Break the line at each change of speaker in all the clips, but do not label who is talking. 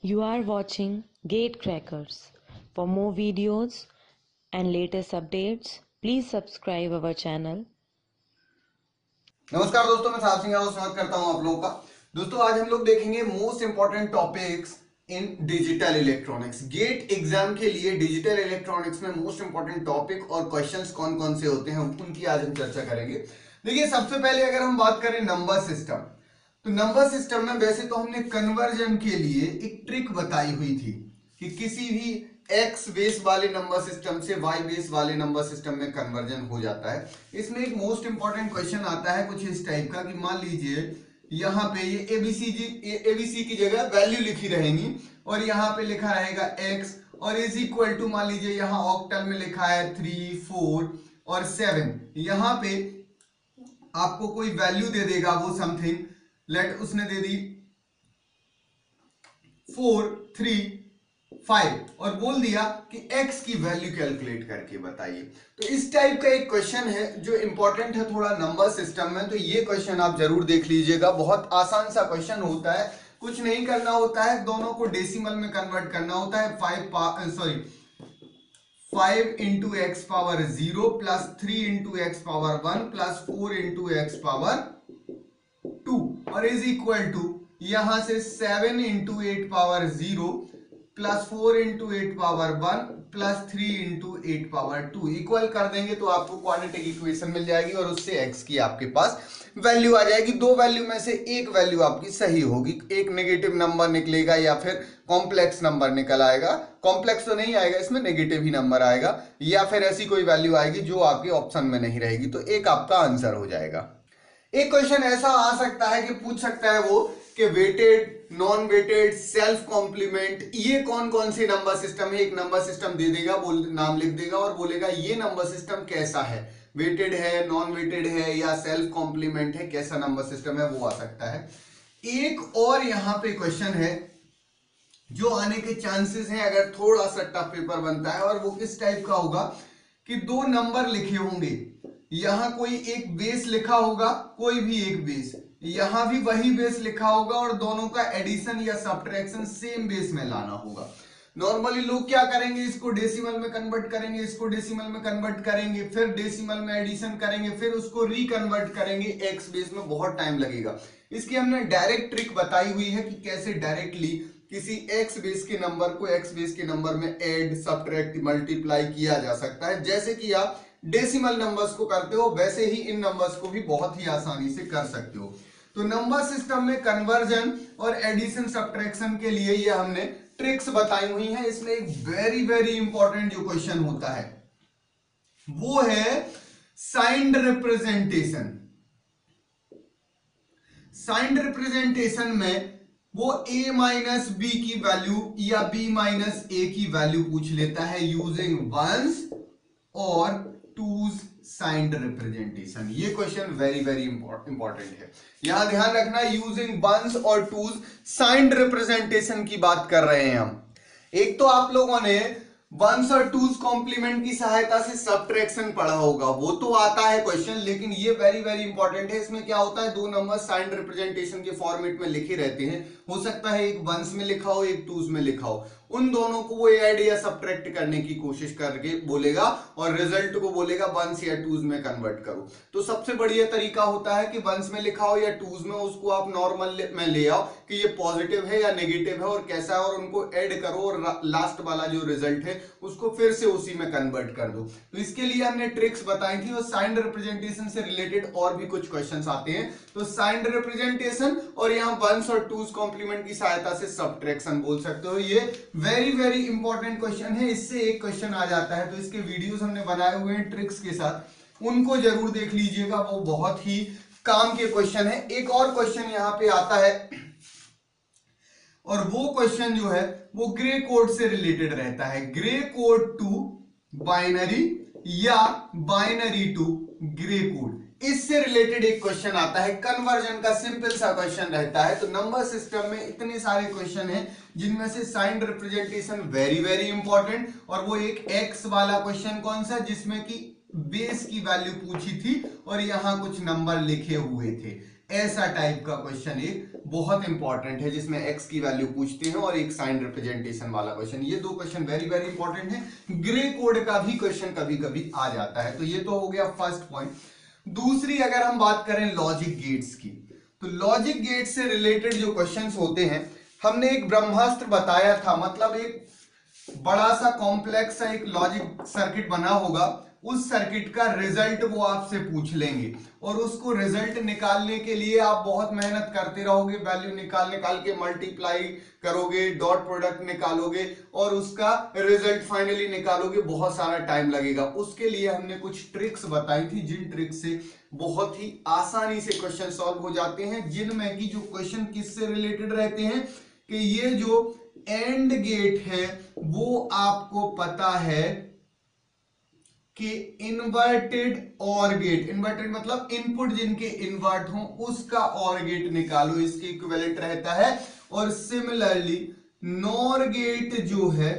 You are watching Gatecrackers. For more videos and latest updates, please subscribe our channel.
नमस्कार दोस्तों, मैं साहब सिंह स्वागत करता हूं आप लोगों का। दोस्तों आज हम लोग देखेंगे most important topics in digital electronics. GATE exam के लिए डिजिटल इलेक्ट्रॉनिक्स में मोस्ट इंपॉर्टेंट टॉपिक और क्वेश्चंस कौन कौन से होते हैं उनकी आज हम चर्चा करेंगे। देखिए, सबसे पहले अगर हम बात करें नंबर सिस्टम, तो नंबर सिस्टम में वैसे तो हमने कन्वर्जन के लिए एक ट्रिक बताई हुई थी कि किसी भी एक्स बेस वाले नंबर सिस्टम से वाई बेस वाले नंबर सिस्टम में कन्वर्जन हो जाता है। इसमें एक मोस्ट इंपॉर्टेंट क्वेश्चन आता है कुछ इस टाइप का कि मान लीजिए यहां पे ये एबीसी की जगह वैल्यू लिखी रहेंगी और यहां पे लिखा रहेगा एक्स और इज इक्वल टू, मान लीजिए यहां ऑक्टल में लिखा है 3, 4 और 7। यहां पे आपको कोई वैल्यू दे देगा, वो समथिंग लेट उसने दे दी 4, 3, 5 और बोल दिया कि x की वैल्यू कैलकुलेट करके बताइए। तो इस टाइप का एक क्वेश्चन है जो इंपॉर्टेंट है थोड़ा नंबर सिस्टम में, तो ये क्वेश्चन आप जरूर देख लीजिएगा। बहुत आसान सा क्वेश्चन होता है, कुछ नहीं करना होता है, दोनों को डेसिमल में कन्वर्ट करना होता है। 5 into x power 0 plus 3 into x power 1 plus 4 into x power 2 और इज इक्वल टू यहां से 7 into 8 power 0 plus 4 into 8 power 1 plus 3 into 8 power 2 equal कर देंगे तो आपको क्वाड्रेटिक इक्वेशन मिल जाएगी और उससे x की आपके पास वैल्यू आ जाएगी। दो वैल्यू में से एक वैल्यू आपकी सही होगी, एक नेगेटिव नंबर निकलेगा या फिर कॉम्प्लेक्स नंबर निकल आएगा। कॉम्प्लेक्स तो नहीं आएगा, इसमें नेगेटिव ही नंबर आएगा या फिर ऐसी कोई वैल्यू आएगी जो आपके ऑप्शन में नहीं रहेगी, तो एक आपका आंसर हो जाएगा। एक क्वेश्चन ऐसा आ सकता है कि पूछ सकता है वो कि weighted, non weighted, self complement, ये कौन कौन से नंबर सिस्टम है। एक नंबर सिस्टम दे देगा, नाम लिख देगा और बोलेगा ये नंबर सिस्टम कैसा है, वेटेड है, नॉन वेटेड है या सेल्फ कॉम्प्लीमेंट है, कैसा नंबर सिस्टम है, वो आ सकता है। एक और यहां पे क्वेश्चन है जो आने के चांसेस हैं अगर थोड़ा सा टफ पेपर बनता है, और वो किस टाइप का होगा कि दो नंबर लिखे होंगे, यहां कोई एक बेस लिखा होगा, कोई भी एक बेस, यहां भी वही बेस लिखा होगा और दोनों का एडिशन या सब्ट्रैक्शन सेम बेस में लाना होगा। नॉर्मली लोग क्या करेंगे, इसको डेसिमल में कन्वर्ट करेंगे, इसको डेसिमल में कन्वर्ट करेंगे, फिर डेसिमल में एडिशन करेंगे, फिर उसको रिकन्वर्ट करेंगे एक्स बेस में, बहुत टाइम लगेगा। इसकी हमने डायरेक्ट ट्रिक बताई हुई है कि कैसे डायरेक्टली किसी एक्स बेस के नंबर को एक्स बेस के नंबर में ऐड, सब्ट्रैक्ट, मल्टीप्लाई किया जा सकता है। जैसे कि आप डेसिमल नंबर्स को करते हो वैसे ही इन नंबर्स को भी बहुत ही आसानी से कर सकते हो। तो नंबर सिस्टम में कन्वर्जन और एडिशन सब्ट्रैक्शन के लिए ये हमने ट्रिक्स बताई हुई हैं। इसमें एक वेरी वेरी इंपॉर्टेंट जो क्वेश्चन होता है वो है साइंड रिप्रेजेंटेशन। साइंड रिप्रेजेंटेशन में वो a माइनस बी की वैल्यू या b माइनस a की वैल्यू पूछ लेता है यूजिंग वंस और टूज साइंड रिप्रेजेंटेशन। ये क्वेश्चन वेरी वेरी इंपॉर्टेंट है, यहां ध्यान रखना। यूजिंग वंस और टूज साइंड रिप्रेजेंटेशन की बात कर रहे हैं हम। एक तो आप लोगों ने वंस और टूज कॉम्प्लीमेंट की सहायता से सब्ट्रैक्शन पढ़ा होगा, वो तो आता है क्वेश्चन, लेकिन ये वेरी वेरी इंपॉर्टेंट है। इसमें क्या होता है, दो नंबर साइंड रिप्रेजेंटेशन के फॉर्मेट में लिखे रहते हैं, हो सकता है एक वंस में लिखा हो, एक टूज में लिखा हो, उन दोनों को वो ऐड या सब्ट्रैक्ट करने की कोशिश करके बोलेगा और रिजल्ट को बोलेगा वंस या टूज में कन्वर्ट करो। तो सबसे बढ़िया तरीका होता है कि वंस में लिखा हो या टूज में, उसको आप नॉर्मल में ले आओ कि ये पॉजिटिव है या नेगेटिव है और कैसा है, और उनको ऐड करो और लास्ट वाला जो रिजल्ट है उसको फिर से उसी में कन्वर्ट कर दो। तो इसके लिए हमने ट्रिक्स बताई थी, और साइंड रिप्रेजेंटेशन से रिलेटेड और भी कुछ क्वेश्चंस आते हैं। तो साइंड रिप्रेजेंटेशन और यहां वंस और टूज कॉम्प्लीमेंट की सहायता से सब्ट्रैक्शन बोल सकते हो। ये वेरी वेरी इंपॉर्टेंट क्वेश्चन है, इससे एक क्वेश्चन आ जाता है। तो इसके वीडियोस हमने बनाए हुए हैं ट्रिक्स के साथ, उनको जरूर देख लीजिएगा, वो बहुत ही काम के क्वेश्चन है। एक और क्वेश्चन यहां पे आता है और वो क्वेश्चन जो है वो ग्रे कोड से रिलेटेड रहता है। ग्रे कोड टू बाइनरी या बाइनरी टू ग्रे कोड, इससे रिलेटेड एक क्वेश्चन आता है। कन्वर्जन का सिंपल सा क्वेश्चन रहता है। तो नंबर सिस्टम में इतने सारे क्वेश्चन हैं जिनमें से signed representation very very important, और वो एक एक्स वाला क्वेश्चन कौन सा जिसमें कि बेस की वैल्यू पूछी थी और यहां कुछ नंबर लिखे हुए थे। ऐसा टाइप का क्वेश्चन एक बहुत इंपॉर्टेंट है, जिसमें x की वैल्यू पूछते हैं और एक साइन रिप्रेजेंटेशन वाला क्वेश्चन। ये दो क्वेश्चन वेरी वेरी इंपॉर्टेंट है। ग्रे कोड का भी क्वेश्चन कभी कभी आ जाता है। तो ये तो हो गया फर्स्ट पॉइंट। दूसरी अगर हम बात करें लॉजिक गेट्स की, तो लॉजिक गेट से रिलेटेड जो क्वेश्चंस होते हैं, हमने एक ब्रह्मास्त्र बताया था, मतलब एक बड़ा सा कॉम्प्लेक्स सा एक लॉजिक सर्किट बना होगा, उस सर्किट का रिजल्ट वो आपसे पूछ लेंगे और उसको रिजल्ट निकालने के लिए आप बहुत मेहनत करते रहोगे, वैल्यू निकाल के मल्टीप्लाई करोगे, डॉट प्रोडक्ट निकालोगे और उसका रिजल्ट फाइनली निकालोगे, बहुत सारा टाइम लगेगा। उसके लिए हमने कुछ ट्रिक्स बताई थी, जिन ट्रिक्स से बहुत ही आसानी से क्वेश्चन सॉल्व हो जाते हैं, जिनमें कि जो क्वेश्चन किससे रिलेटेड रहते हैं कि ये जो एंड गेट है वो आपको पता है कि इन्वर्टेड और गेट, इन्वर्टेड मतलब इनपुट जिनके इन्वर्ट हो उसका और गेट निकालो, इसके इक्विवेलेंट रहता है। और सिमिलरली नॉर गेट जो है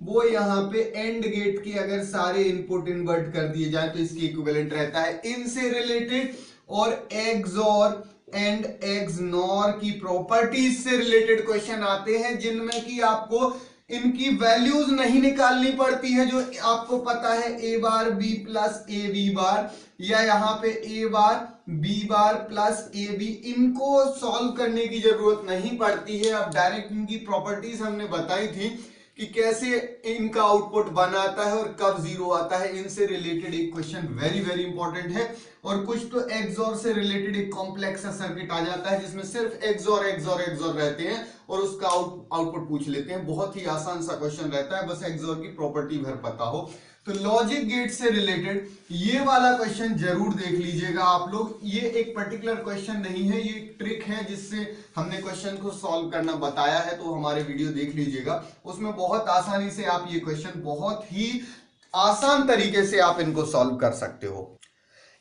वो यहाँ पे एंड गेट के अगर सारे इनपुट इन्वर्ट कर दिए जाए तो इसके इक्विवेलेंट रहता है। इनसे रिलेटेड और एक्सऑर एंड एक्सनॉर की प्रॉपर्टीज से रिलेटेड क्वेश्चन आते हैं, जिनमें कि आपको इनकी वैल्यूज नहीं निकालनी पड़ती है, जो आपको पता है A bar B plus A B bar, या यहाँ पे A bar B bar plus A B, इनको सॉल्व करने की जरूरत नहीं पड़ती है। अब डायरेक्ट इनकी प्रॉपर्टीज हमने बताई थी कि कैसे इनका आउटपुट बनाता है और कब जीरो आता है। इनसे रिलेटेड एक क्वेश्चन वेरी वेरी इंपॉर्टेंट है। और कुछ तो एक्सऑर से रिलेटेड एक कॉम्प्लेक्स सर्किट आ जाता है, जिसमें सिर्फ एक्सऑर एक्सऑर एक्सऑर रहते हैं और उसका आउटपुट पूछ लेते हैं। बहुत ही आसान सा क्वेश्चन रहता है, बस एक्सऑर की प्रॉपर्टी भर पता हो। तो लॉजिक गेट से रिलेटेड ये वाला क्वेश्चन जरूर देख लीजिएगा आप लोग। ये एक पर्टिकुलर क्वेश्चन नहीं है, ये एक ट्रिक है जिससे हमने क्वेश्चन को सॉल्व करना बताया है, तो हमारे वीडियो देख लीजिएगा। उसमें बहुत आसानी से आप ये क्वेश्चन बहुत ही आसान तरीके से आप इनको सॉल्व कर सकते हो।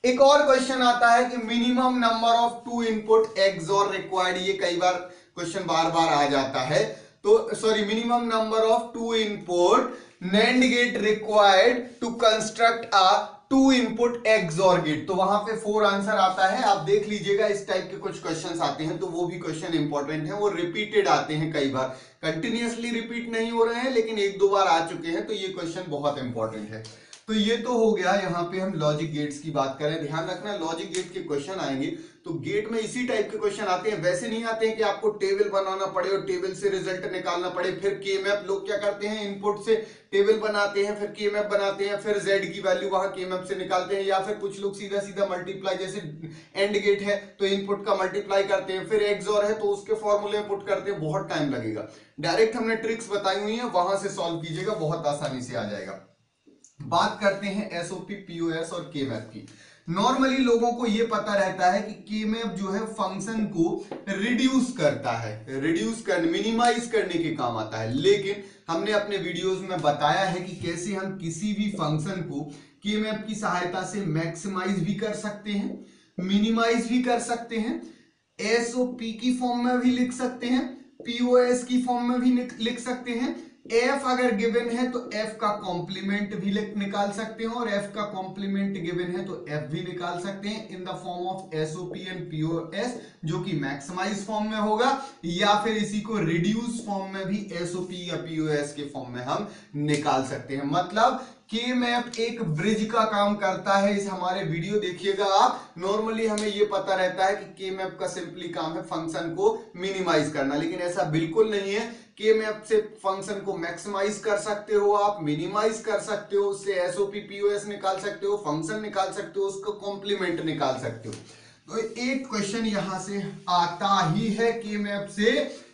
एक और क्वेश्चन आता है कि minimum number of two input XOR required, ये कई बार क्वेश्चन बार बार आ जाता है। तो sorry, minimum number of two input NAND gate required to construct a two input XOR gate, तो वहां पे 4 आंसर आता है। आप देख लीजिएगा, इस टाइप के कुछ क्वेश्चंस आते हैं, तो वो भी क्वेश्चन इंपॉर्टेंट है, वो रिपीटेड आते हैं, कई बार कंटिन्यूअसली रिपीट नहीं हो रहे हैं लेकिन एक दो बार आ चुके हैं, तो ये क्वेश्चन बहुत इंपॉर्टेंट है। तो ये तो हो गया, यहाँ पे हम लॉजिक गेट्स की बात करें। ध्यान रखना, लॉजिक गेट के क्वेश्चन आएंगे तो गेट में इसी टाइप के क्वेश्चन आते हैं, वैसे नहीं आते हैं कि आपको टेबल बनाना पड़े और टेबल से रिजल्ट निकालना पड़े। फिर के मैप, लोग क्या करते हैं, इनपुट से टेबल बनाते हैं, फिर के मैप बनाते हैं, फिर जेड की वैल्यू वहां के मैप से निकालते हैं, या फिर कुछ लोग सीधा सीधा मल्टीप्लाई, जैसे एंड गेट है तो इनपुट का मल्टीप्लाई करते हैं, फिर एक्सऑर है तो उसके फॉर्मूले में पुट करते हैं, बहुत टाइम लगेगा। डायरेक्ट हमने ट्रिक्स बताई हुई है, वहां से सॉल्व कीजिएगा, बहुत आसानी से आ जाएगा। बात करते हैं एसओपी, पीओएस और के मैप की। नॉर्मली लोगों को यह पता रहता है कि के मैप जो है फंक्शन को रिड्यूस करता है, रिड्यूस करने, मिनिमाइज करने के काम आता है। लेकिन हमने अपने वीडियोस में बताया है कि कैसे हम किसी भी फंक्शन को के मैप की सहायता से मैक्सिमाइज भी कर सकते हैं, मिनिमाइज भी कर सकते हैं, एसओपी की फॉर्म में भी लिख सकते हैं, पीओएस की फॉर्म में भी लिख सकते हैं। एफ अगर गिवन है तो एफ का कॉम्प्लीमेंट भी निकाल सकते हैं, और एफ का कॉम्प्लीमेंट गिवन है तो एफ भी निकाल सकते हैं in the form of SOP and POS, जो कि मैक्सिमाइज फॉर्म में होगा, या फिर इसी को रिड्यूस फॉर्म में भी एसओपी या पीओएस के फॉर्म में हम निकाल सकते हैं। मतलब के मैप एक ब्रिज का काम करता है। इस हमारे वीडियो देखिएगा आप, नॉर्मली हमें यह पता रहता है कि के मैप का सिंपली काम है फंक्शन को मिनिमाइज करना, लेकिन ऐसा बिल्कुल नहीं है। के मैप से फंक्शन को मैक्सिमाइज कर सकते हो, आप मिनिमाइज कर सकते हो, उससे एसओपी पीओएस निकाल सकते हो, फंक्शन निकाल सकते हो, उसका कॉम्प्लीमेंट निकाल सकते हो। तो एक क्वेश्चन यहां से आता ही है के मैप से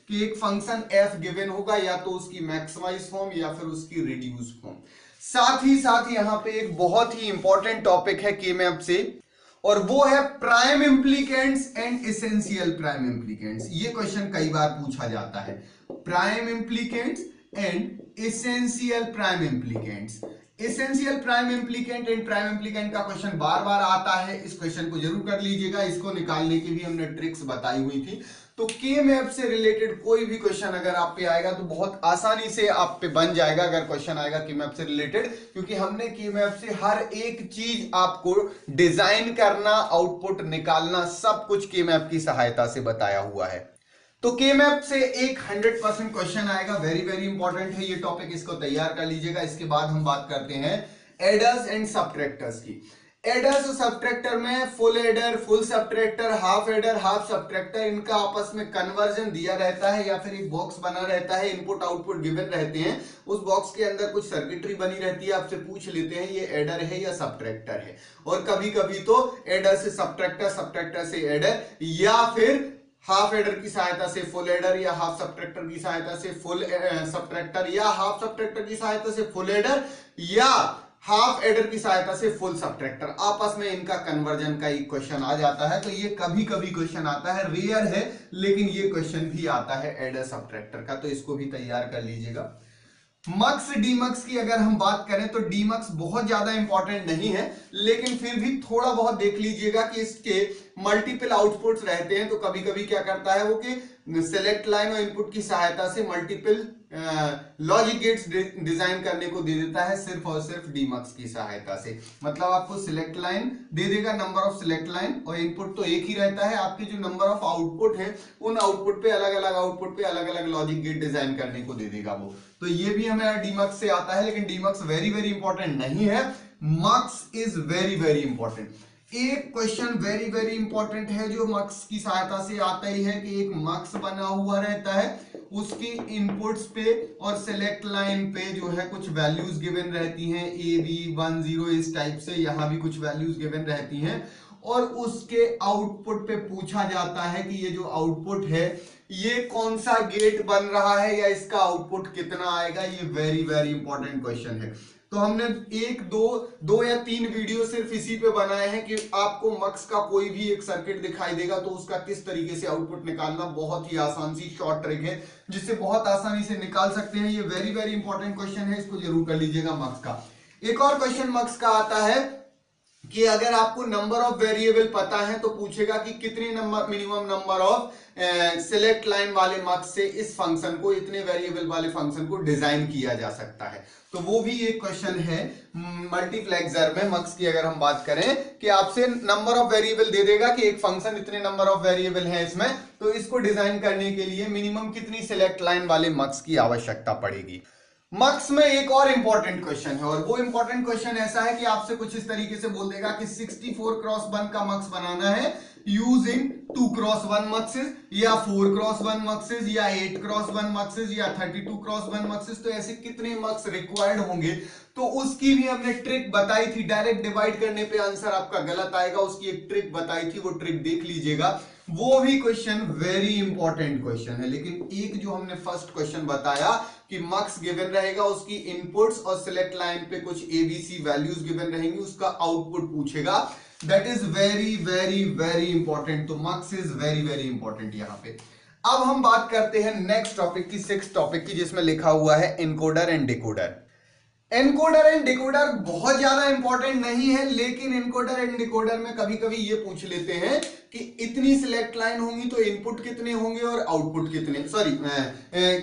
कि एक फंक्शन एफ गिवन होगा, या तो उसकी मैक्सिमाइज फॉर्म या फिर उसकी रिड्यूस फॉर्म। साथ ही यहां पे एक बहुत ही इंपॉर्टेंट टॉपिक है के मैप से, और वो है prime implicants and essential prime implicants. ये क्वेश्चन कई बार पूछा जाता है, prime implicants and essential prime implicants. Essential prime implicant and prime implicant का क्वेश्चन बार बार आता है, इस क्वेश्चन को जरूर कर लीजिएगा। इसको निकालने की भी हमने ट्रिक्स बताई हुई थी। तो के मैप से रिलेटेड कोई भी क्वेश्चन अगर आप पे आएगा तो बहुत आसानी से आप पे बन जाएगा अगर क्वेश्चन आएगा के मैप से रिलेटेड, क्योंकि हमने के मैप से हर एक चीज आपको डिजाइन करना, आउटपुट निकालना, सब कुछ के मैप की सहायता से बताया हुआ है। तो के मैप से एक 100% क्वेश्चन आएगा, वेरी वेरी इंपॉर्टेंट है ये टॉपिक, इसको तैयार कर लीजिएगा। इसके बाद हम बात करते हैं एडर्स एंड सबट्रैक्टर्स की। एडर्स और सबट्रैक्टर में full adder, full subtractor, half adder, half subtractor, इनका आपस में कन्वर्जन दिया रहता है या फिर एक बॉक्स बना रहता है, इनपुट आउटपुट गिवन रहते हैं, उस बॉक्स के अंदर कुछ सर्किटरी बनी रहती है, आपसे पूछ लेते हैं ये एडर है या सबट्रैक्टर है, और कभी कभी तो एडर से सबट्रैक्टर, सबट्रैक्टर से एडर, या फिर हाफ एडर की सहायता से फुल एडर, या हाफ सबट्रैक्टर की सहायता से फुल सबट्रैक्टर, या हाफ सबट्रैक्टर की सहायता से फुल एडर, या हाफ एडर की सहायता से फुल सबट्रैक्टर, आपस में इनका कन्वर्जन का एक क्वेश्चन आ जाता है। तो ये कभी कभी क्वेश्चन आता है, रेयर है लेकिन ये क्वेश्चन भी आता है एडर सबट्रैक्टर का, तो इसको भी तैयार कर लीजिएगा। मक्स डीमक्स की अगर हम बात करें तो डीमक्स बहुत ज्यादा इंपॉर्टेंट नहीं है, लेकिन फिर भी थोड़ा बहुत देख लीजिएगा कि इसके मल्टीपल आउटपुट्स रहते हैं, तो कभी कभी क्या करता है वो कि सेलेक्ट लाइन और इनपुट की सहायता से मल्टीपल लॉजिक गेट्स डिजाइन करने को दे देता है, सिर्फ और सिर्फ डीमक्स की सहायता से। मतलब आपको सिलेक्ट लाइन दे देगा, नंबर ऑफ सिलेक्ट लाइन, और इनपुट तो एक ही रहता है, आपके जो नंबर ऑफ आउटपुट है उन आउटपुट पे अलग अलग आउटपुट पे अलग अलग लॉजिक गेट डिजाइन करने को दे देगा वो। तो ये भी हमें डीमक्स से आता है, लेकिन डीमक्स वेरी वेरी इंपॉर्टेंट नहीं है, मक्स इज वेरी वेरी इंपॉर्टेंट। एक क्वेश्चन वेरी वेरी इंपॉर्टेंट है जो मक्स की सहायता से आता ही है कि एक मक्स बना हुआ रहता है, उसकी इनपुट्स पे और सिलेक्ट लाइन पे जो है कुछ वैल्यूज गिवन रहती हैं, ए बी 1 0 इस टाइप से, यहां भी कुछ वैल्यूज गिवन रहती हैं, और उसके आउटपुट पे पूछा जाता है कि ये जो आउटपुट है ये कौन सा गेट बन रहा है या इसका आउटपुट कितना आएगा। ये वेरी वेरी इंपॉर्टेंट क्वेश्चन है। तो हमने एक दो या तीन वीडियो सिर्फ इसी पे बनाए हैं कि आपको मक्स का कोई भी एक सर्किट दिखाई देगा तो उसका किस तरीके से आउटपुट निकालना, बहुत ही आसान सी शॉर्ट ट्रिक है जिससे बहुत आसानी से निकाल सकते हैं। ये वेरी वेरी इंपॉर्टेंट क्वेश्चन है, इसको जरूर कर लीजिएगा मक्स का। एक और क्वेश्चन मक्स का आता है कि अगर आपको नंबर ऑफ वेरिएबल पता है तो पूछेगा कि कितने number, minimum number of select line वाले मक्स से इस फंक्शन को, इतने वेरिएबल वाले फंक्शन को डिजाइन किया जा सकता है। तो वो भी एक क्वेश्चन है मल्टीप्लेक्सर में मक्स की। अगर हम बात करें कि आपसे नंबर ऑफ वेरिएबल दे देगा कि एक फंक्शन इतने नंबर ऑफ वेरिएबल है इसमें, तो इसको डिजाइन करने के लिए मिनिमम कितनी सिलेक्ट लाइन वाले मक्स की आवश्यकता पड़ेगी। मक्स में एक और इंपॉर्टेंट क्वेश्चन है, और वो इंपॉर्टेंट क्वेश्चन ऐसा है कि आपसे कुछ इस तरीके से बोल देगा कि 64x1 का मक्स बनाना है यूजिंग 2x1 मक्सेस, या 4x1 मक्सेस, या 8x1 मक्सेस, या 32x1 मक्सेस। तो ऐसे कितने मक्स रिक्वायर्ड होंगे, तो उसकी भी हमने ट्रिक बताई थी। डायरेक्ट डिवाइड करने पे आंसर आपका गलत आएगा, उसकी एक ट्रिक बताई थी, वो ट्रिक देख लीजिएगा। वो भी क्वेश्चन वेरी इंपॉर्टेंट क्वेश्चन है। लेकिन एक जो हमने फर्स्ट क्वेश्चन बताया कि मक्स गिवन रहेगा, उसकी इनपुट्स और सिलेक्ट लाइन पे कुछ एबीसी वैल्यूज गिवन रहेंगी, उसका आउटपुट पूछेगा, that is very very very important. तो मक्स इज वेरी वेरी इंपॉर्टेंट यहां पे। अब हम बात करते हैं नेक्स्ट टॉपिक की, सिक्स्थ टॉपिक की, जिसमें लिखा हुआ है encoder and decoder. Encoder and decoder बहुत ज्यादा इंपॉर्टेंट नहीं है, लेकिन एनकोडर एंड डिकोडर में कभी कभी ये पूछ लेते हैं कि इतनी सिलेक्ट लाइन होंगी तो इनपुट कितने होंगे और आउटपुट कितने,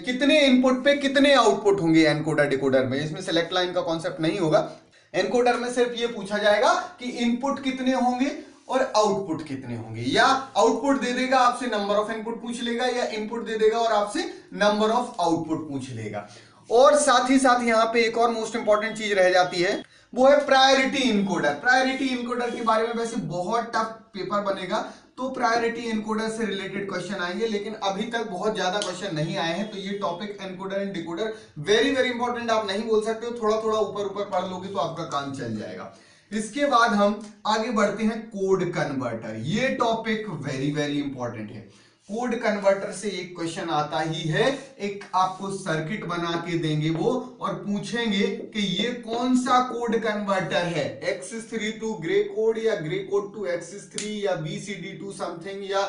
कितने इनपुट पे कितने आउटपुट होंगे एनकोडर डिकोडर में। इसमें सिलेक्ट लाइन का कॉन्सेप्ट नहीं होगा, एनकोडर में सिर्फ ये पूछा जाएगा कि इनपुट कितने होंगे और आउटपुट कितने होंगे, या आउटपुट दे देगा आपसे नंबर ऑफ इनपुट पूछ लेगा, या इनपुट दे देगा और आपसे नंबर ऑफ आउटपुट पूछ लेगा। और साथ ही साथ यहां पे एक और मोस्ट इंपॉर्टेंट चीज रह जाती है, वो है प्रायोरिटी इनकोडर। प्रायोरिटी इनकोडर के बारे में वैसे बहुत टफ पेपर बनेगा, तो प्रायोरिटी इनकोडर से रिलेटेड क्वेश्चन आएंगे, लेकिन अभी तक बहुत ज्यादा क्वेश्चन नहीं आए हैं। तो ये topic encoder and decoder very very important आप नहीं बोल सकते हो, थोड़ा थोड़ा ऊपर ऊपर पढ़ लोगे तो आपका काम चल जाएगा। इसके बाद हम आगे बढ़ते हैं कोड कन्वर्टर। ये टॉपिक वेरी वेरी इंपॉर्टेंट है। कोड कन्वर्टर से एक क्वेश्चन आता ही है, एक आपको सर्किट बना के देंगे वो और पूछेंगे कि ये कौन सा कोड कन्वर्टर है, Axis3 टू ग्रे कोड, या ग्रे कोड टू Axis3, या BCD टू समथिंग, या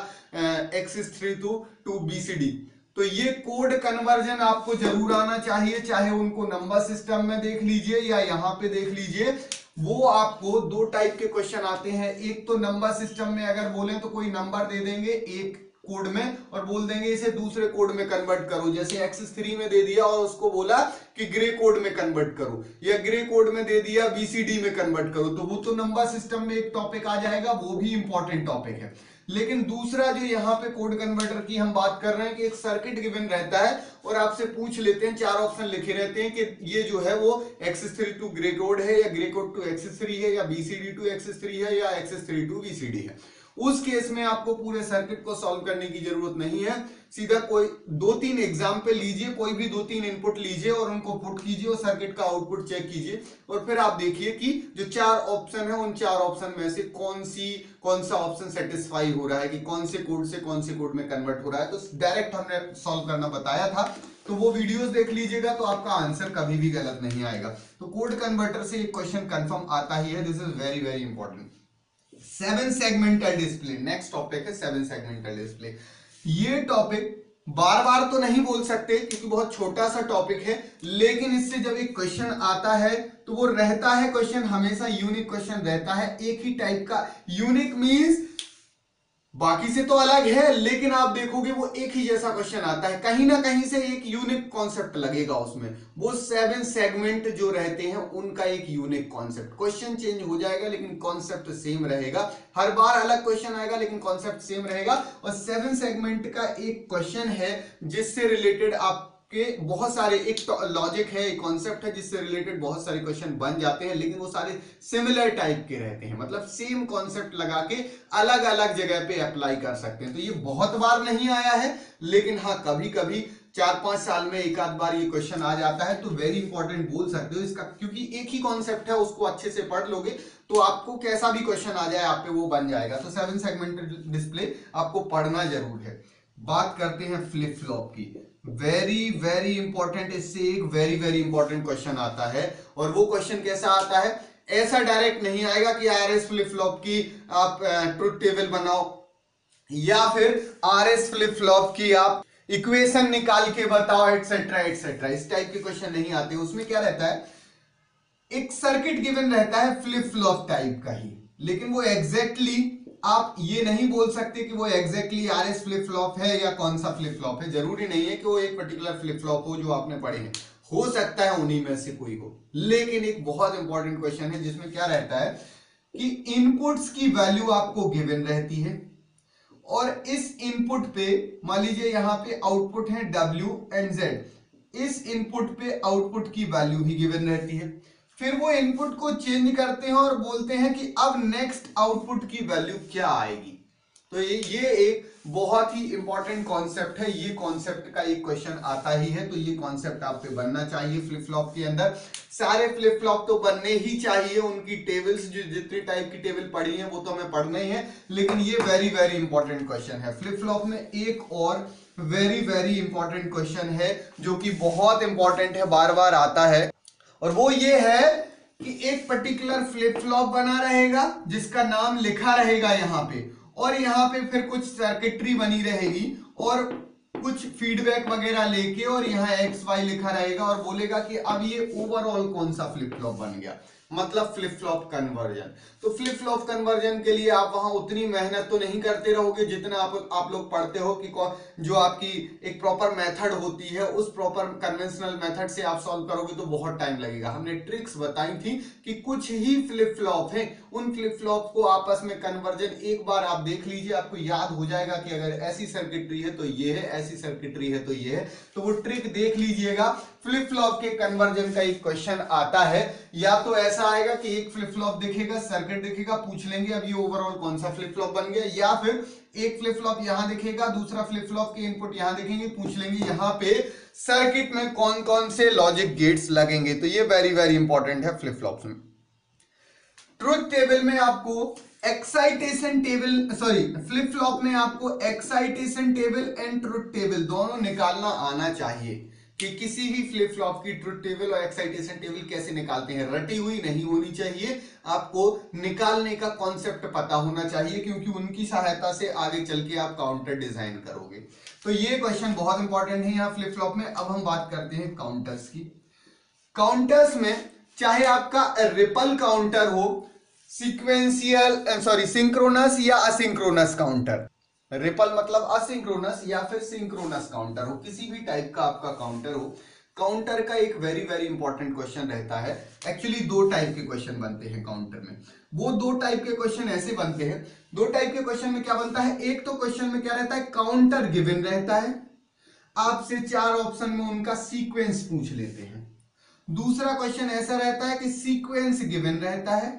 Axis3 टू BCD। तो ये कोड कन्वर्जन आपको जरूर आना चाहिए, चाहे उनको नंबर सिस्टम में देख लीजिए या यहां पे देख लीजिए। वो आपको दो टाइप के क्वेश्चन आते हैं, एक तो नंबर सिस्टम में अगर बोले तो कोई नंबर दे देंगे, एक कोड में और बोल देंगे इसे दूसरे कोड में कन्वर्ट करो, जैसे एक्स3 में दे दिया और उसको बोला कि ग्रे कोड में कन्वर्ट करो, या ग्रे कोड में दे दिया बीसीडी में कन्वर्ट करो, तो वो तो नंबर सिस्टम में एक टॉपिक आ जाएगा, वो भी इंपॉर्टेंट टॉपिक है। लेकिन दूसरा जो यहाँ पे कोड कन्वर्टर की हम बात कर रहे हैं कि एक सर्किट गिवन रहता है और आपसे पूछ लेते हैं, 4 ऑप्शन लिखे रहते हैं कि ये जो है वो एक्स3 टू ग्रे कोड है, या ग्रे कोड टू एक्स3 है, या बीसीडी टू एक्स3 है, या एक्स3 टू बीसीडी है। उस केस में आपको पूरे सर्किट को सॉल्व करने की जरूरत नहीं है, सीधा कोई 2-3 एग्जाम्पल लीजिए, कोई भी 2-3 इनपुट लीजिए और उनको पुट कीजिए और सर्किट का आउटपुट चेक कीजिए और फिर आप देखिए कि जो 4 ऑप्शन है उन 4 ऑप्शन में से कौन सा ऑप्शन सेटिस्फाई हो रहा है, कि कौन से कोड से कौन से कोड में कन्वर्ट हो रहा है। तो डायरेक्ट हमने सॉल्व करना बताया था, तो वो वीडियोस देख लीजिएगा तो आपका आंसर कभी भी गलत नहीं आएगा। तो कोड कन्वर्टर से एक क्वेश्चन कंफर्म आता ही है, this is very very important. 7 segmental display, next topic है 7 सेगमेंटल डिस्प्ले। ये टॉपिक बार बार तो नहीं बोल सकते क्योंकि बहुत छोटा सा टॉपिक है, लेकिन इससे जब एक क्वेश्चन आता है तो वो रहता है क्वेश्चन हमेशा यूनिक क्वेश्चन रहता है, एक ही टाइप का। यूनिक मींस बाकी से तो अलग है, लेकिन आप देखोगे वो एक ही जैसा क्वेश्चन आता है, कहीं ना कहीं से एक यूनिक कॉन्सेप्ट लगेगा उसमें। वो 7 सेगमेंट जो रहते हैं उनका एक यूनिक कॉन्सेप्ट, क्वेश्चन चेंज हो जाएगा लेकिन कॉन्सेप्ट सेम रहेगा, हर बार अलग क्वेश्चन आएगा लेकिन कॉन्सेप्ट सेम रहेगा। और 7 सेगमेंट का एक क्वेश्चन है जिससे रिलेटेड आप के बहुत सारे, एक लॉजिक है, एक कॉन्सेप्ट है जिससे रिलेटेड बहुत सारे क्वेश्चन बन जाते हैं, लेकिन वो सारे सिमिलर टाइप के रहते हैं, मतलब सेम कॉन्सेप्ट लगा के अलग अलग जगह पे अप्लाई कर सकते हैं। तो ये बहुत बार नहीं आया है, लेकिन हाँ कभी कभी 4-5 साल में एक आध बार ये क्वेश्चन आ जाता है, तो वेरी इंपॉर्टेंट बोल सकते हो इसका, क्योंकि एक ही कॉन्सेप्ट है, उसको अच्छे से पढ़ लोगे तो आपको कैसा भी क्वेश्चन आ जाए आप पे वो बन जाएगा। तो 7 सेगमेंटेड डिस्प्ले आपको पढ़ना जरूर है। बात करते हैं फ्लिप फ्लॉप की, वेरी वेरी इंपॉर्टेंट, इससे एक वेरी वेरी इंपॉर्टेंट क्वेश्चन आता है। और वो क्वेश्चन कैसा आता है, ऐसा डायरेक्ट नहीं आएगा कि आरएस फ्लिप फ्लॉप की आप ट्रुथ टेबल बनाओ, या फिर आरएस फ्लिप फ्लॉप की आप इक्वेशन निकाल के बताओ, एटसेट्रा एटसेट्रा, इस टाइप के क्वेश्चन नहीं आते। उसमें क्या रहता है, एक सर्किट गिवन रहता है फ्लिप फ्लॉप टाइप का ही, लेकिन वो एग्जैक्टली आप ये नहीं बोल सकते कि वो एग्जैक्टली आरएस फ्लिप फ्लॉप है या कौन सा फ्लिप फ्लॉप है। जरूरी नहीं है कि वो एक पर्टिकुलर फ्लिप फ्लॉप हो जो आपने पढ़े हैं, हो सकता है उन्हीं में से कोई हो। लेकिन एक बहुत इंपॉर्टेंट क्वेश्चन है जिसमें क्या रहता है कि इनपुट्स की वैल्यू आपको गिवन रहती है और इस इनपुट पे मान लीजिए यहां पे आउटपुट है W एंड Z, इस इनपुट पे आउटपुट की वैल्यू भी गिवन रहती है। फिर वो इनपुट को चेंज करते हैं और बोलते हैं कि अब नेक्स्ट आउटपुट की वैल्यू क्या आएगी। तो ये एक बहुत ही इंपॉर्टेंट कॉन्सेप्ट है, ये कॉन्सेप्ट का एक क्वेश्चन आता ही है, तो ये कॉन्सेप्ट आप पे बनना चाहिए फ्लिप फ्लॉप के अंदर। सारे फ्लिप फ्लॉप तो बनने ही चाहिए, उनकी टेबल्स जो जितनी टाइप की टेबल पढ़ी है वो तो हमें पढ़ना ही है, लेकिन ये वेरी वेरी इंपॉर्टेंट क्वेश्चन है। फ्लिप फ्लॉप में एक और वेरी वेरी इंपॉर्टेंट क्वेश्चन है जो कि बहुत इंपॉर्टेंट है, बार बार आता है, और वो ये है कि एक पर्टिकुलर फ्लिप फ्लॉप बना रहेगा जिसका नाम लिखा रहेगा यहां पे, और यहां पे फिर कुछ सर्किटरी बनी रहेगी और कुछ फीडबैक वगैरह लेके, और यहाँ XY लिखा रहेगा और बोलेगा कि अब ये ओवरऑल कौन सा फ्लिप फ्लॉप बन गया, मतलब फ्लिप फ्लॉप कन्वर्जन। तो फ्लिप फ्लॉप कन्वर्जन के लिए आप वहां उतनी मेहनत तो नहीं करते रहोगे जितना आप लोग पढ़ते हो कि जो आपकी एक प्रॉपर मेथड होती है, उस प्रॉपर कन्वेंशनल मेथड से आप सॉल्व करोगे तो बहुत टाइम लगेगा। हमने ट्रिक्स बताई थी कि कुछ ही फ्लिप फ्लॉप है, उन फ्लिप फ्लॉप को आपस में कन्वर्जन एक बार आप देख लीजिए, आपको याद हो जाएगा कि अगर ऐसी सर्किटरी है तो ये है, ऐसी सर्किटरी है तो ये है, तो वो ट्रिक देख लीजिएगा। फ्लिप फ्लॉप के कन्वर्जन का एक क्वेश्चन आता है, या तो ऐसा आएगा कि एक फ्लिप फ्लॉप दिखेगा, सर्किट दिखेगा, पूछ लेंगे अब ये ओवरऑल कौन सा फ्लिप फ्लॉप बन गया, या फिर एक फ्लिप फ्लॉप यहां दिखेगा, दूसरा फ्लिप फ्लॉप के इनपुट यहां दिखेंगे, पूछ लेंगे यहां पे सर्किट में कौन कौन से लॉजिक गेट्स लगेंगे। तो ये वेरी वेरी इंपॉर्टेंट है फ्लिप फ्लॉप में। ट्रुथ टेबल में आपको excitation table, sorry flip flop में आपको excitation table and truth table दोनों निकालना आना चाहिए, कि किसी भी फ्लिप फ्लॉप की ट्रुथ टेबल और एक्साइटेशन टेबल कैसे निकालते हैं, रटी हुई नहीं होनी चाहिए, आपको निकालने का कॉन्सेप्ट पता होना चाहिए, क्योंकि उनकी सहायता से आगे चल के आप काउंटर डिजाइन करोगे। तो ये क्वेश्चन बहुत इंपॉर्टेंट है यहाँ फ्लिप फ्लॉप में। अब हम बात करते हैं काउंटर्स की। काउंटर्स में चाहे आपका रिपल काउंटर हो, सिक्वेंशियल सॉरी सिंक्रोनस या असिंक्रोनस काउंटर, रिपल मतलब असिंक्रोनस या फिर सिंक्रोनस काउंटर हो, किसी भी टाइप का आपका काउंटर हो, काउंटर का एक वेरी वेरी इंपॉर्टेंट क्वेश्चन रहता है। एक्चुअली दो टाइप के क्वेश्चन बनते हैं काउंटर में। वो दो टाइप के क्वेश्चन ऐसे बनते हैं, दो टाइप के क्वेश्चन में क्या बनता है, एक तो क्वेश्चन में क्या रहता है, काउंटर गिवन रहता है, आपसे 4 ऑप्शन में उनका सीक्वेंस पूछ लेते हैं। दूसरा क्वेश्चन ऐसा रहता है कि सीक्वेंस गिवन रहता है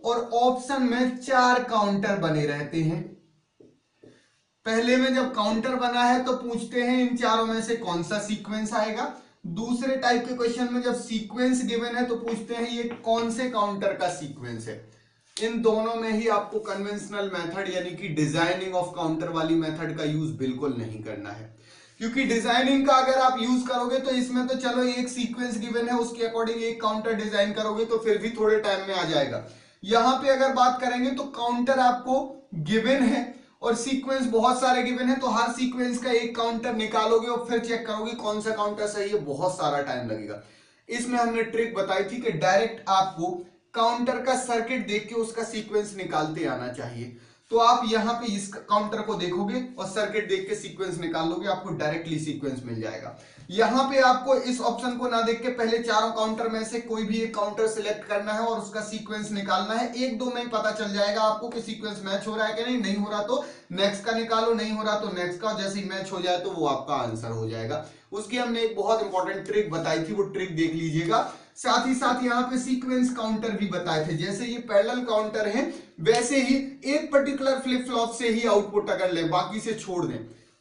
और ऑप्शन में 4 काउंटर बने रहते हैं। पहले में जब काउंटर बना है तो पूछते हैं इन चारों में से कौन सा सीक्वेंस आएगा। दूसरे टाइप के क्वेश्चन में जब सीक्वेंस गिवन है तो पूछते हैं ये कौन से काउंटर का सीक्वेंस है। इन दोनों में ही आपको कन्वेंशनल मेथड यानी कि डिजाइनिंग ऑफ काउंटर वाली मेथड का यूज बिल्कुल नहीं करना है, क्योंकि डिजाइनिंग का अगर आप यूज करोगे तो इसमें तो चलो एक सीक्वेंस गिवन है उसके अकॉर्डिंग एक काउंटर डिजाइन करोगे तो फिर भी थोड़े टाइम में आ जाएगा। यहां पे अगर बात करेंगे तो काउंटर आपको गिवन है और सीक्वेंस बहुत सारे गिवन है, तो हर सीक्वेंस का एक काउंटर निकालोगे और फिर चेक करोगे कौन सा काउंटर सही है, बहुत सारा टाइम लगेगा। इसमें हमने ट्रिक बताई थी कि डायरेक्ट आपको काउंटर का सर्किट देख के उसका सीक्वेंस निकालते आना चाहिए। तो आप यहां पे इस काउंटर को देखोगे और सर्किट देख के सीक्वेंस निकाल लोगे, आपको डायरेक्टली सीक्वेंस मिल जाएगा। यहां पे आपको इस ऑप्शन को ना देख के पहले चारों काउंटर में से कोई भी एक काउंटर सिलेक्ट करना है और उसका सीक्वेंस निकालना है। एक दो में ही पता चल जाएगा आपको कि सीक्वेंस मैच हो रहा है कि नहीं, नहीं हो रहा तो नेक्स्ट का निकालो, नहीं हो रहा तो नेक्स्ट का, जैसे ही मैच हो जाए तो वो आपका आंसर हो जाएगा। उसकी हमने एक बहुत इंपॉर्टेंट ट्रिक बताई थी, वो ट्रिक देख लीजिएगा। साथ ही साथ यहाँ पे सीक्वेंस काउंटर भी बताए थे, जैसे ये पैरेलल काउंटर है वैसे ही एक पर्टिकुलर फ्लिप फ्लॉप से ही आउटपुट अगर ले बाकी से छोड़ दें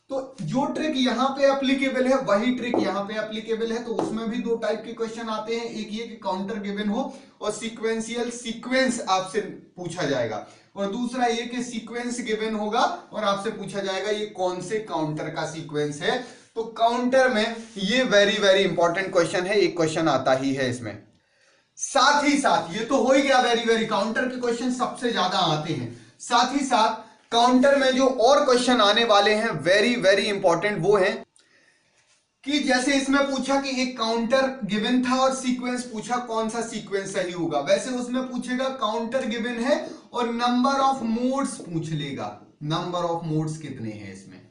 तो जो ट्रिक यहां पे एप्लीकेबल है वही ट्रिक यहां पे एप्लीकेबल है। तो उसमें भी दो टाइप के क्वेश्चन आते हैं, एक ये कि काउंटर गिवन हो और सीक्वेंशियल सीक्वेंस आपसे पूछा जाएगा, और दूसरा ये कि सीक्वेंस गिवन होगा और आपसे पूछा जाएगा ये कौन से काउंटर का सीक्वेंस है। तो काउंटर में ये वेरी वेरी इंपॉर्टेंट क्वेश्चन है, एक क्वेश्चन आता ही है इसमें। साथ ही साथ ये तो हो ही गया, वेरी वेरी काउंटर के क्वेश्चन सबसे ज्यादा आते हैं। साथ ही साथ काउंटर में जो और क्वेश्चन आने वाले हैं वेरी वेरी इंपॉर्टेंट, वो है कि जैसे इसमें पूछा कि एक काउंटर गिवन था और सीक्वेंस पूछा कौन सा सीक्वेंस सही होगा, वैसे उसमें पूछेगा काउंटर गिवन है और नंबर ऑफ मोड्स पूछ लेगा, नंबर ऑफ मोड्स कितने हैं इसमें।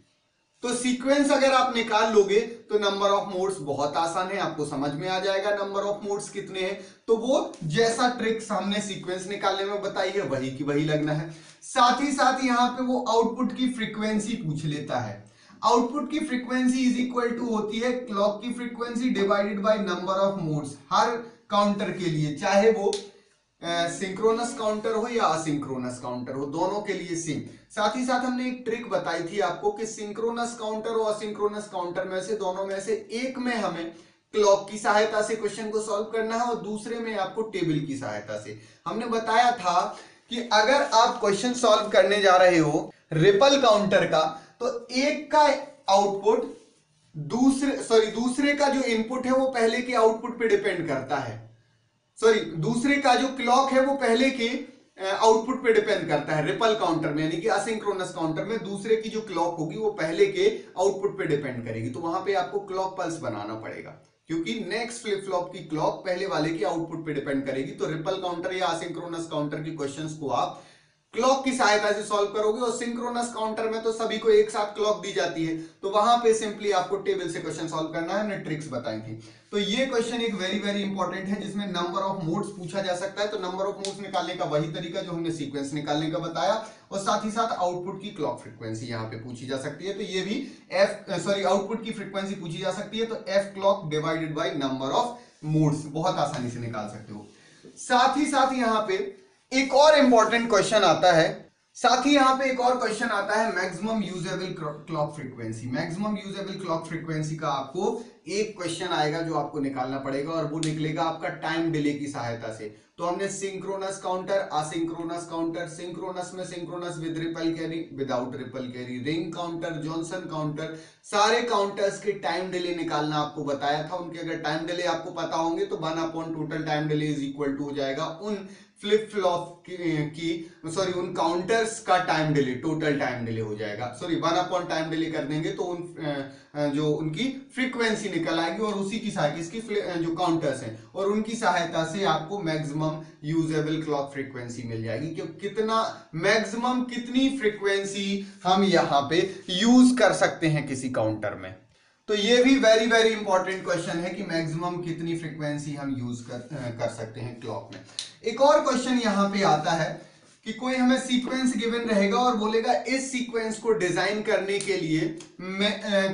तो सीक्वेंस अगर आप निकाल लोगे तो नंबर ऑफ मोड्स बहुत आसान है, आपको समझ में आ जाएगा नंबर ऑफ मोड्स कितने हैं। तो वो जैसा ट्रिक्स हमने सीक्वेंस निकालने में बताई है वही की वही लगना है। साथ ही साथ यहां पे वो आउटपुट की फ्रीक्वेंसी पूछ लेता है। आउटपुट की फ्रीक्वेंसी इज इक्वल टू होती है क्लॉक की frequency divided by number of modes, her counter के लिए, चाहे वो सिंक्रोनस काउंटर हो या असिंक्रोनस काउंटर हो, दोनों के लिए सेम। साथ ही साथ हमने एक ट्रिक बताई थी आपको कि सिंक्रोनस काउंटर और असिंक्रोनस काउंटर में से दोनों में से एक में हमें क्लॉक की सहायता से क्वेश्चन को सॉल्व करना है और दूसरे में आपको टेबल की सहायता से। हमने बताया था कि अगर आप क्वेश्चन सॉल्व करने जा रहे हो रिपल काउंटर का तो एक का आउटपुट दूसरे का जो इनपुट है वो पहले के आउटपुट पे डिपेंड करता है, दूसरे का जो क्लॉक है वो पहले के आउटपुट पे डिपेंड करता है रिपल काउंटर में, यानी कि असिंक्रोनस काउंटर में दूसरे की जो क्लॉक होगी वो पहले के आउटपुट पे डिपेंड करेगी। तो वहां पे आपको क्लॉक पल्स बनाना पड़ेगा क्योंकि नेक्स्ट फ्लिप फ्लॉप की क्लॉक पहले वाले के आउटपुट पे डिपेंड करेगी। तो रिपल काउंटर या असिंक्रोनस काउंटर की क्वेश्चंस को आप क्लॉक की सहायता से सॉल्व करोगे, और सिंक्रोनस काउंटर में तो सभी को एक साथ क्लॉक दी जाती है, तो वहां पे सिंपली आपको टेबल से क्वेश्चन सॉल्व करना है। हमने ट्रिक्स बताई थी। तो ये क्वेश्चन एक वेरी वेरी इंपॉर्टेंट है जिसमें नंबर ऑफ मोड्स पूछा जा सकता है। तो नंबर ऑफ मोड्स निकालने का वही तरीका जो हमने सीक्वेंस निकालने का बताया, और साथ ही साथ आउटपुट की क्लॉक फ्रीक्वेंसी यहाँ पे पूछी जा सकती है। तो ये भी आउटपुट की फ्रीक्वेंसी पूछी जा सकती है, तो F clock divided by number of modes बहुत आसानी से निकाल सकते हो। साथ ही साथ यहाँ पे एक और इंपॉर्टेंट क्वेश्चन आता है, maximum usable clock frequency. Maximum usable clock frequency का आपको एक क्वेश्चन आएगा जो आपको निकालना पड़ेगा, और वो निकलेगा आपका टाइम डिले की सहायता से। तो हमने synchronous counter, asynchronous counter, synchronous में synchronous with ripple carry, without ripple carry, ring counter, Johnson counter, सारे काउंटर्स के टाइम डिले निकालना आपको बताया था। उनके अगर टाइम डिले आपको पता होंगे तो 1 upon total time delay is equal to हो जाएगा उन फ्लिप फ्लॉप उन काउंटर्स का time delay, total time delay हो जाएगा। 1 अपॉन टाइम डिले कर देंगे तो जो उनकी फ्रीक्वेंसी निकल आएगी और उसी की सहायता इसकी जो काउंटर्स हैं और उनकी सहायता से आपको मैक्सिमम यूजेबल क्लॉक फ्रीक्वेंसी मिल जाएगी कि कितना मैक्सिमम कितनी फ्रीक्वेंसी हम यहाँ पे यूज कर सकते हैं किसी काउंटर में। तो ये भी वेरी वेरी इंपॉर्टेंट क्वेश्चन है कि मैक्सिमम कितनी फ्रीक्वेंसी हम यूज कर सकते हैं क्लॉक में। एक और क्वेश्चन यहाँ पे आता है कि कोई हमें सीक्वेंस गिवन रहेगा और बोलेगा इस सीक्वेंस को डिजाइन करने के लिए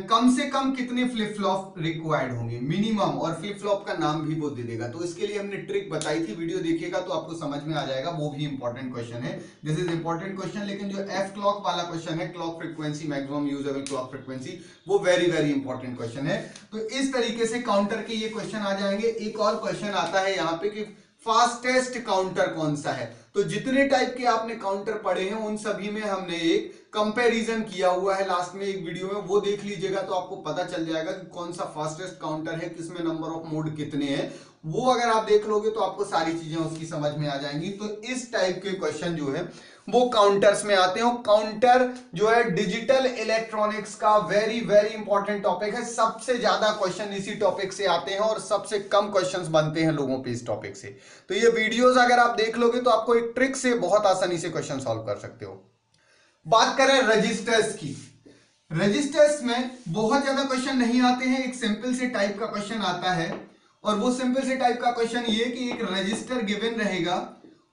कम से कम कितने फ्लिप फ्लॉप रिक्वायर्ड होंगे मिनिमम, और फ्लिप फ्लॉप का नाम भी वो दे देगा। तो इसके लिए हमने ट्रिक बताई थी, वीडियो देखिएगा तो आपको समझ में आ जाएगा। वो भी इंपॉर्टेंट क्वेश्चन है, दिस इज इंपॉर्टेंट क्वेश्चन। लेकिन जो एफ क्लॉक वाला क्वेश्चन है, clock frequency maximum usable clock frequency, वो वेरी वेरी इंपॉर्टेंट क्वेश्चन है। तो इस तरीके से काउंटर के ये क्वेश्चन आ जाएंगे। एक और क्वेश्चन आता है यहाँ पे कि फास्टेस्ट काउंटर कौन सा है। तो जितने टाइप के आपने काउंटर पढ़े हैं उन सभी में हमने एक कंपैरिजन किया हुआ है लास्ट में एक वीडियो में, वो देख लीजिएगा तो आपको पता चल जाएगा कि कौन सा फास्टेस्ट काउंटर है, किसमें नंबर ऑफ मोड कितने हैं। वो अगर आप देख लोगे तो आपको सारी चीजें उसकी समझ में आ जाएंगी। तो इस टाइप के क्वेश्चन जो है वो काउंटर्स में आते हैं। काउंटर जो है डिजिटल इलेक्ट्रॉनिक्स का वेरी वेरी इंपॉर्टेंट टॉपिक है। सबसे ज्यादा क्वेश्चन इसी टॉपिक से आते हैं और सबसे कम क्वेश्चंस बनते हैं लोगों पे इस टॉपिक से। तो ये वीडियोस अगर आप देख लोगे तो आपको एक ट्रिक से बहुत आसानी से क्वेश्चन सॉल्व कर सकते हो। बात करें रजिस्टर्स की, रजिस्टर्स में बहुत ज्यादा क्वेश्चन नहीं आते हैं। एक सिंपल से टाइप का क्वेश्चन आता है और वो सिंपल से टाइप का क्वेश्चन ये कि एक रजिस्टर गिवन रहेगा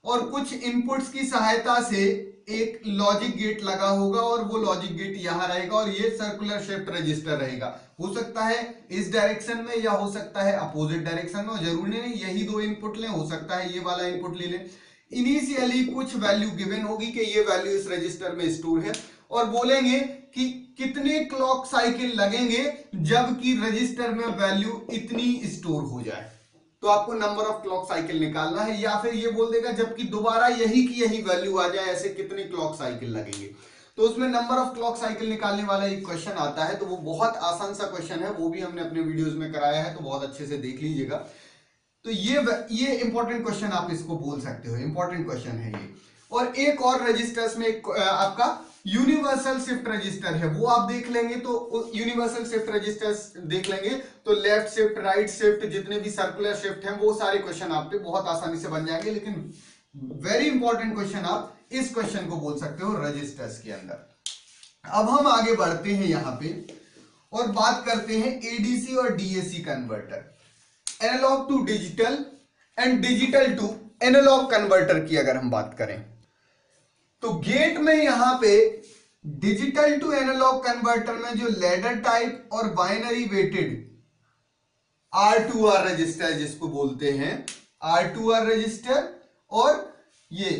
और कुछ इनपुट्स की सहायता से एक लॉजिक गेट लगा होगा और वो लॉजिक गेट यहां रहेगा और ये सर्कुलर शिफ्ट रजिस्टर रहेगा। हो सकता है इस डायरेक्शन में या हो सकता है अपोजिट डायरेक्शन में, जरूरी नहीं यही दो इनपुट लें, हो सकता है ये वाला इनपुट ले लें। इनिशियली कुछ वैल्यू गिवन होगी कि ये वैल्यू इस रजिस्टर में स्टोर है और बोलेंगे कि कितने क्लॉक साइकिल लगेंगे जबकि रजिस्टर में वैल्यू इतनी स्टोर हो जाए। तो आपको नंबर ऑफ क्लॉक साइकिल निकालना है, या फिर ये बोल देगा जबकि दोबारा यही की यही वैल्यू आ जाए, ऐसे कितने क्लॉक साइकिल लगेंगे। तो उसमें नंबर ऑफ क्लॉक साइकिल निकालने वाला एक क्वेश्चन आता है। तो वो बहुत आसान सा क्वेश्चन है, वो भी हमने अपने वीडियोस में कराया है, तो बहुत अच्छे से देख लीजिएगा। तो ये इंपॉर्टेंट क्वेश्चन आप इसको बोल सकते हो, इंपॉर्टेंट क्वेश्चन है ये। और एक और रजिस्टर्स में आपका यूनिवर्सल शिफ्ट रजिस्टर है, वो आप देख लेंगे। तो यूनिवर्सल शिफ्ट रजिस्टर्स देख लेंगे तो लेफ्ट शिफ्ट, राइट शिफ्ट, जितने भी सर्कुलर शिफ्ट हैं वो सारे क्वेश्चन आप पे बहुत आसानी से बन जाएंगे। लेकिन वेरी इंपॉर्टेंट क्वेश्चन आप इस क्वेश्चन को बोल सकते हो रजिस्टर्स के अंदर। अब हम आगे बढ़ते हैं यहां पे और बात करते हैं एडीसी और DAC converter, analogue to digital and digital to analogue converter की अगर हम बात करें तो गेट में यहां पे डिजिटल टू एनालॉग कन्वर्टर में जो लैडर टाइप और बाइनरी वेटेड R2R रजिस्टर जिसको बोलते हैं R2R रजिस्टर और ये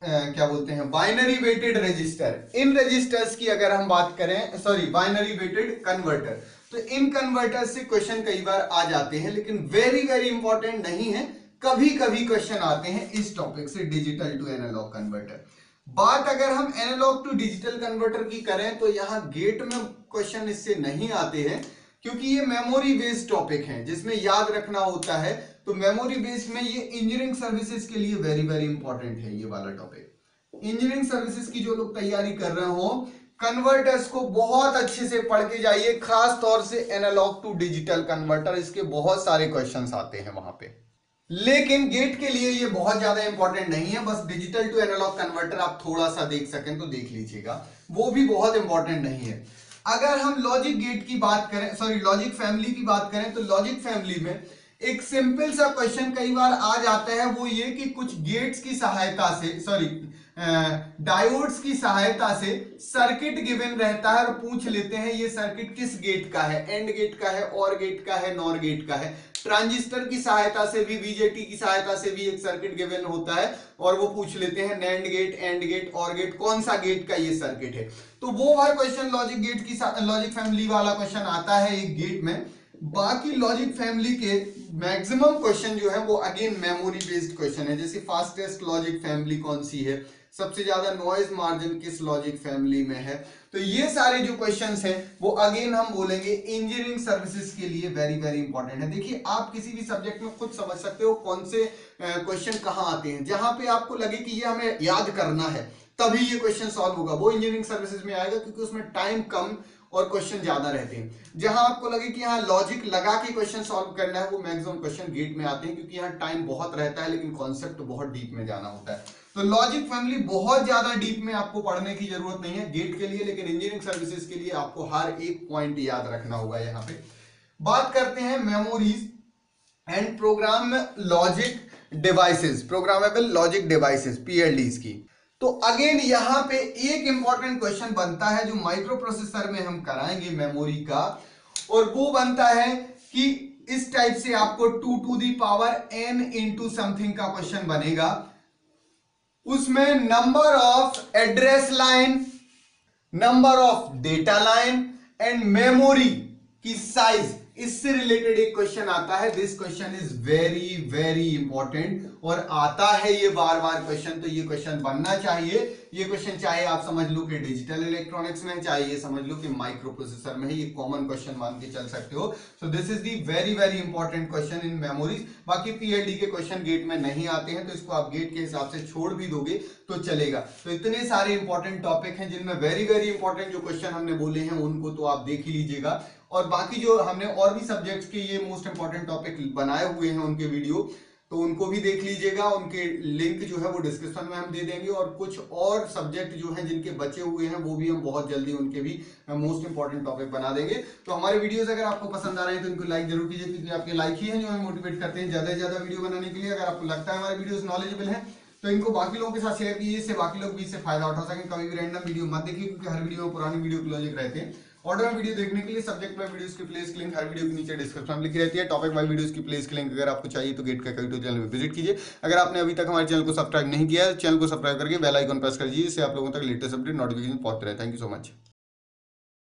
क्या बोलते हैं बाइनरी वेटेड रजिस्टर, इन रजिस्टर्स की अगर हम बात करें, सॉरी बाइनरी वेटेड कन्वर्टर, तो इन कन्वर्टर से क्वेश्चन कई बार आ जाते हैं लेकिन वेरी वेरी इंपॉर्टेंट नहीं है। कभी कभी क्वेश्चन आते हैं इस टॉपिक से, डिजिटल टू एनालॉग कन्वर्टर। बात अगर हम एनालॉग टू डिजिटल कन्वर्टर की करें तो यहां गेट में क्वेश्चन इससे नहीं आते हैं क्योंकि ये मेमोरी बेस्ड टॉपिक है जिसमें याद रखना होता है। तो मेमोरी बेस्ड में ये इंजीनियरिंग सर्विसेज के लिए वेरी वेरी इंपॉर्टेंट है ये वाला टॉपिक। इंजीनियरिंग सर्विसेज की जो लोग तैयारी कर रहे हो कन्वर्टर्स को बहुत अच्छे से पढ़ के जाइए, खास तौर से एनालॉग टू डिजिटल कन्वर्टर, इसके बहुत सारे क्वेश्चंस आते हैं वहां पे। लेकिन गेट के लिए ये बहुत ज्यादा इंपॉर्टेंट नहीं है, बस डिजिटल टू एनालॉग कन्वर्टर आप थोड़ा सा देख सकें तो देख लीजिएगा, वो भी बहुत इंपॉर्टेंट नहीं है। अगर हम लॉजिक गेट की बात करें, सॉरी लॉजिक फैमिली की बात करें तो लॉजिक फैमिली में एक सिंपल सा क्वेश्चन कई बार आ जाता है, वो ये कि कुछ गेट्स की सहायता से, सॉरी डायोड्स की सहायता से सर्किट गिवन रहता है और पूछ लेते हैं ये सर्किट किस गेट का है, एंड गेट का है, और गेट का है, नॉर गेट का है। ट्रांजिस्टर की सहायता से भी, बीजेटी की सहायता से भी एक सर्किट गिवन होता है और वो पूछ लेते हैं नैंड गेट, एंड गेट, और गेट, कौन सा गेट का ये सर्किट है। तो वो वाला क्वेश्चन लॉजिक गेट की, लॉजिक फैमिली वाला क्वेश्चन आता है एक गेट में। बाकी लॉजिक फैमिली के मैक्सिमम क्वेश्चन जो है वो अगेन मेमोरी बेस्ड क्वेश्चन है, जैसे फास्टेस्ट लॉजिक फैमिली कौन सी है, सबसे ज्यादा नॉइज मार्जिन किस लॉजिक फैमिली में है। तो ये सारे जो क्वेश्चंस हैं वो अगेन हम बोलेंगे इंजीनियरिंग सर्विसेज के लिए वेरी वेरी इंपॉर्टेंट है। देखिए आप किसी भी सब्जेक्ट में खुद समझ सकते हो कौन से क्वेश्चन कहां आते हैं, जहां पे आपको लगे कि ये हमें याद करना है तभी ये क्वेश्चन सॉल्व होगा, वो इंजीनियरिंग सर्विसेज में आएगा क्योंकि उसमें टाइम कम और क्वेश्चन ज्यादा रहते हैं। जहां आपको लगे कि यहाँ लॉजिक लगा के क्वेश्चन सॉल्व करना है, वो मैक्सिमम क्वेश्चन गेट में आते हैं, क्योंकि यहाँ टाइम बहुत रहता है लेकिन कॉन्सेप्ट बहुत डीप में जाना होता है। तो लॉजिक फैमिली बहुत ज्यादा डीप में आपको पढ़ने की जरूरत नहीं है गेट के लिए, लेकिन इंजीनियरिंग सर्विसेज के लिए आपको हर एक पॉइंट याद रखना होगा। यहाँ पे बात करते हैं memories and program logic devices, programmable logic devices, PLDs की। तो अगेन यहाँ पे एक इंपॉर्टेंट क्वेश्चन बनता है जो माइक्रो प्रोसेसर में हम कराएंगे मेमोरी का, और वो बनता है कि इस टाइप से आपको 2 to the power n into something का क्वेश्चन बनेगा। उसमें number of address line, number of data line and memory की साइज, इससे रिलेटेड एक क्वेश्चन आता है। This question is very very important और आता है ये बार बार क्वेश्चन, तो ये क्वेश्चन बनना चाहिए। ये क्वेश्चन चाहे आप समझ लो कि डिजिटल इलेक्ट्रॉनिक्स में, चाहे ये समझ लो कि माइक्रो प्रोसेसर में है, ये कॉमन क्वेश्चन मान के चल सकते हो। So this is the very very important question in memories. बाकी पीएलडी के क्वेश्चन गेट में नहीं आते हैं, तो इसको आप गेट के हिसाब से छोड़ भी दोगे तो चलेगा। तो इतने सारे इंपॉर्टेंट टॉपिक हैं जिनमें वेरी वेरी इंपॉर्टेंट जो क्वेश्चन हमने बोले हैं उनको तो आप देख ही लीजिएगा, और बाकी जो हमने और भी सब्जेक्ट्स के ये मोस्ट इंपॉर्टेंट टॉपिक बनाए हुए हैं उनके वीडियो, तो उनको भी देख लीजिएगा। उनके लिंक जो है वो डिस्क्रिप्शन में हम दे देंगे, और कुछ और सब्जेक्ट जो हैं जिनके बचे हुए हैं वो भी हम बहुत जल्दी उनके भी मोस्ट इंपॉर्टेंट टॉपिक बना देंगे। तो हमारे वीडियोस अगर आपको पसंद आ रहे हैं तो इनको लाइक जरूर कीजिए, क्योंकि आपके लाइक ही हैं जो हमें मोटिवेट करते हैं ज्यादा से ज्यादा वीडियो बनाने के लिए। अगर आपको लगता है हमारे वीडियोस नॉलेजेबल है तो इनको बाकी लोगों के साथ शेयर कीजिए, इससे बाकी लोग भी इससे फायदा उठा सकें। कभी भी रैंडम वीडियो मत देखिए, क्योंकि हर वीडियो में पुरानी वीडियो के लॉजिक रहते हैं। ऑर्डर में वीडियो देखने के लिए सब्जेक्ट बाय वीडियोस की प्लेलिस्ट की लिंक हर वीडियो के नीचे डिस्क्रिप्शन में लिखी रहती है। टॉपिक बाय वीडियोस की प्लेलिस्ट की लिंक अगर आपको चाहिए तो गेट का यूट्यूब चैनल में विजिट कीजिए। अगर आपने अभी तक हमारे चैनल को सब्सक्राइब नहीं किया है, चैनल को सब्सक्राइब करके बेल आइकन प्रेस कर दीजिए, इससे आप लोगों तक लेटेस्ट अपडेट नोटिफिकेशन पहुंचते रहे। Thank you so much.